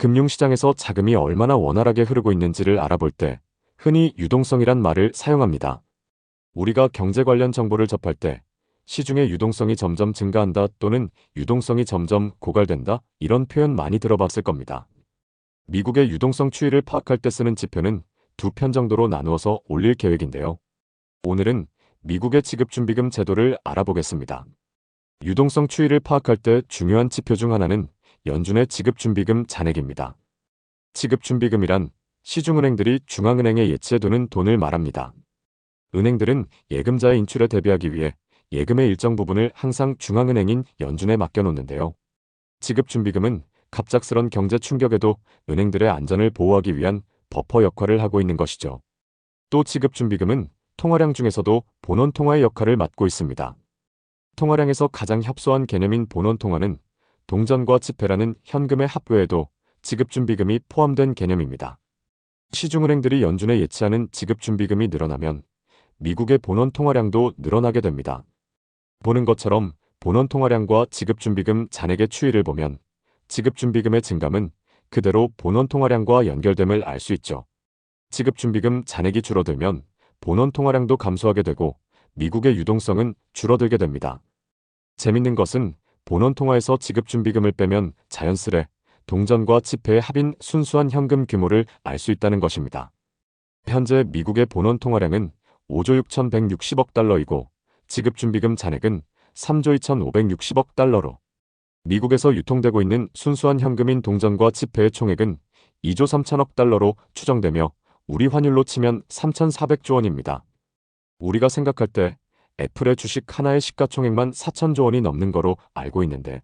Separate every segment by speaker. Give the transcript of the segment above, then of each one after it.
Speaker 1: 금융시장에서 자금이 얼마나 원활하게 흐르고 있는지를 알아볼 때 흔히 유동성이란 말을 사용합니다. 우리가 경제 관련 정보를 접할 때 시중의 유동성이 점점 증가한다 또는 유동성이 점점 고갈된다 이런 표현 많이 들어봤을 겁니다. 미국의 유동성 추이를 파악할 때 쓰는 지표는 두 편 정도로 나누어서 올릴 계획인데요. 오늘은 미국의 지급준비금 제도를 알아보겠습니다. 유동성 추이를 파악할 때 중요한 지표 중 하나는 연준의 지급준비금 잔액입니다. 지급준비금이란 시중은행들이 중앙은행에 예치해두는 돈을 말합니다. 은행들은 예금자의 인출에 대비하기 위해 예금의 일정 부분을 항상 중앙은행인 연준에 맡겨놓는데요. 지급준비금은 갑작스런 경제 충격에도 은행들의 안전을 보호하기 위한 버퍼 역할을 하고 있는 것이죠. 또 지급준비금은 통화량 중에서도 본원통화의 역할을 맡고 있습니다. 통화량에서 가장 협소한 개념인 본원통화는 동전과 지폐라는 현금의 합외에도 지급준비금이 포함된 개념입니다. 시중은행들이 연준에 예치하는 지급준비금이 늘어나면 미국의 본원통화량도 늘어나게 됩니다. 보는 것처럼 본원통화량과 지급준비금 잔액의 추이를 보면 지급준비금의 증감은 그대로 본원통화량과 연결됨을 알 수 있죠. 지급준비금 잔액이 줄어들면 본원통화량도 감소하게 되고 미국의 유동성은 줄어들게 됩니다. 재밌는 것은 본원통화에서 지급준비금을 빼면 자연스레 동전과 지폐의 합인 순수한 현금 규모를 알 수 있다는 것입니다. 현재 미국의 본원통화량은 5조 6,160억 달러이고 지급준비금 잔액은 3조 2,560억 달러로 미국에서 유통되고 있는 순수한 현금인 동전과 지폐의 총액은 2조 3천억 달러로 추정되며 우리 환율로 치면 3,400조 원입니다. 우리가 생각할 때 애플의 주식 하나의 시가총액만 4천조 원이 넘는 거로 알고 있는데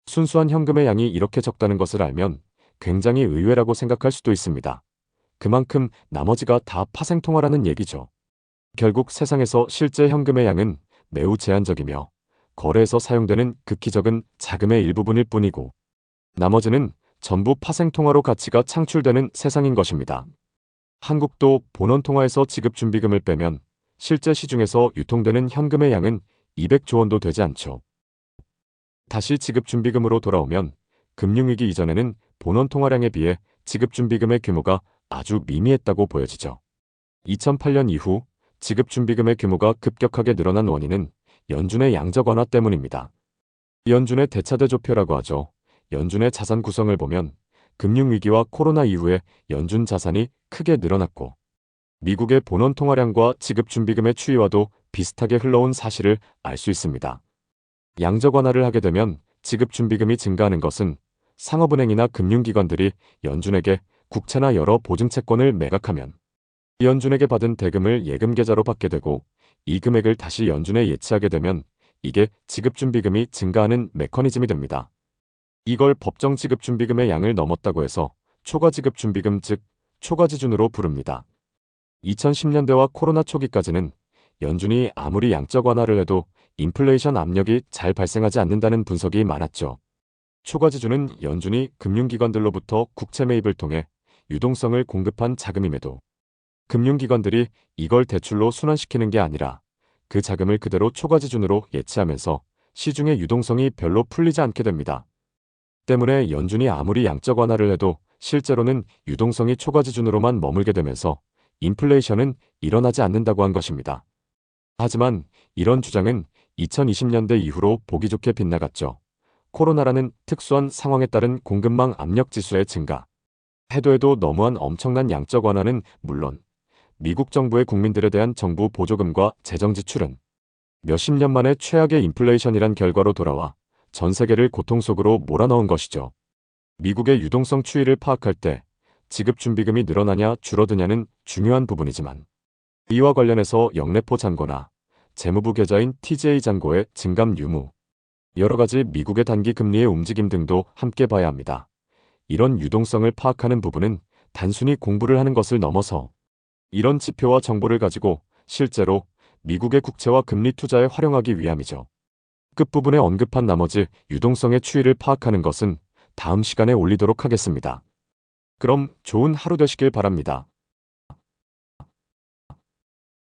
Speaker 1: 순수한 현금의 양이 이렇게 적다는 것을 알면 굉장히 의외라고 생각할 수도 있습니다. 그만큼 나머지가 다 파생통화라는 얘기죠. 결국 세상에서 실제 현금의 양은 매우 제한적이며 거래에서 사용되는 극히 적은 자금의 일부분일 뿐이고 나머지는 전부 파생통화로 가치가 창출되는 세상인 것입니다. 한국도 본원통화에서 지급준비금을 빼면 실제 시중에서 유통되는 현금의 양은 200조 원도 되지 않죠. 다시 지급준비금으로 돌아오면 금융위기 이전에는 본원통화량에 비해 지급준비금의 규모가 아주 미미했다고 보여지죠. 2008년 이후 지급준비금의 규모가 급격하게 늘어난 원인은 연준의 양적 완화 때문입니다. 연준의 대차대조표라고 하죠. 연준의 자산 구성을 보면 금융위기와 코로나 이후에 연준 자산이 크게 늘어났고 미국의 본원통화량과 지급준비금의 추이와도 비슷하게 흘러온 사실을 알 수 있습니다. 양적 완화를 하게 되면 지급준비금이 증가하는 것은 상업은행이나 금융기관들이 연준에게 국채나 여러 보증채권을 매각하면 연준에게 받은 대금을 예금계좌로 받게 되고 이 금액을 다시 연준에 예치하게 되면 이게 지급준비금이 증가하는 메커니즘이 됩니다. 이걸 법정 지급준비금의 양을 넘었다고 해서 초과지급준비금 즉 초과지준으로 부릅니다. 2010년대와 코로나 초기까지는 연준이 아무리 양적 완화를 해도 인플레이션 압력이 잘 발생하지 않는다는 분석이 많았죠. 초과지준은 연준이 금융기관들로부터 국채 매입을 통해 유동성을 공급한 자금임에도 금융기관들이 이걸 대출로 순환시키는 게 아니라 그 자금을 그대로 초과지준으로 예치하면서 시중의 유동성이 별로 풀리지 않게 됩니다. 때문에 연준이 아무리 양적 완화를 해도 실제로는 유동성이 초과지준으로만 머물게 되면서 인플레이션은 일어나지 않는다고 한 것입니다. 하지만 이런 주장은 2020년대 이후로 보기 좋게 빗나갔죠. 코로나라는 특수한 상황에 따른 공급망 압력 지수의 증가. 해도 너무한 엄청난 양적 완화는 물론 미국 정부의 국민들에 대한 정부 보조금과 재정 지출은 몇십 년 만에 최악의 인플레이션이란 결과로 돌아와 전 세계를 고통 속으로 몰아넣은 것이죠. 미국의 유동성 추이를 파악할 때 지급준비금이 늘어나냐 줄어드냐는 중요한 부분이지만 이와 관련해서 영래포 잔고나 재무부 계좌인 TJ 잔고의 증감 유무, 여러 가지 미국의 단기 금리의 움직임 등도 함께 봐야 합니다. 이런 유동성을 파악하는 부분은 단순히 공부를 하는 것을 넘어서 이런 지표와 정보를 가지고 실제로 미국의 국채와 금리 투자에 활용하기 위함이죠. 끝부분에 언급한 나머지 유동성의 추이를 파악하는 것은 다음 시간에 올리도록 하겠습니다. 그럼 좋은 하루 되시길 바랍니다.